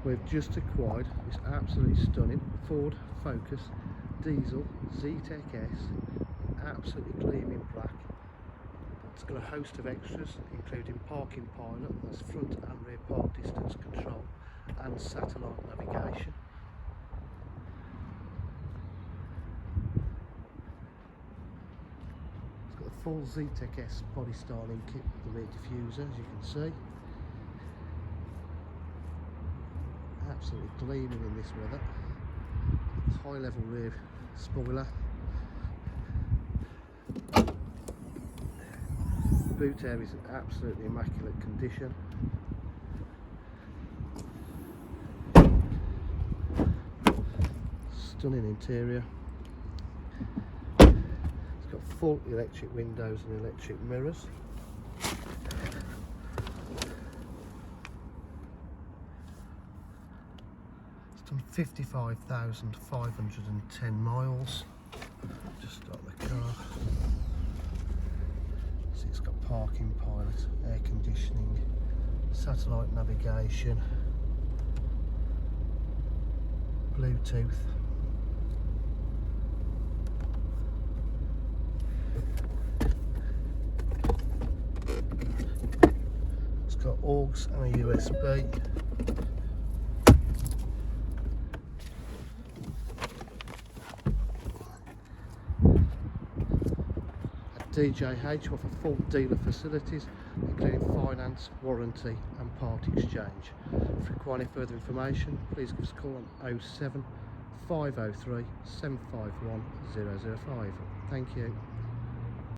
We've just acquired this absolutely stunning Ford Focus diesel Zetec S, absolutely gleaming black. It's got a host of extras including parking pilot, that's front and rear park distance control, and satellite navigation. It's got the full Zetec S body styling kit with the rear diffuser, as you can see. Absolutely gleaming in this weather. High level rear spoiler. Boot area is in absolutely immaculate condition. Stunning interior. It's got full electric windows and electric mirrors. It's done 55,510 miles. Just start the car. So it's got parking pilot, air conditioning, satellite navigation, Bluetooth. It's got AUX and a USB. DJH offer full dealer facilities including finance, warranty and part exchange. If you require any further information, please give us a call on 07 503 751 005. Thank you.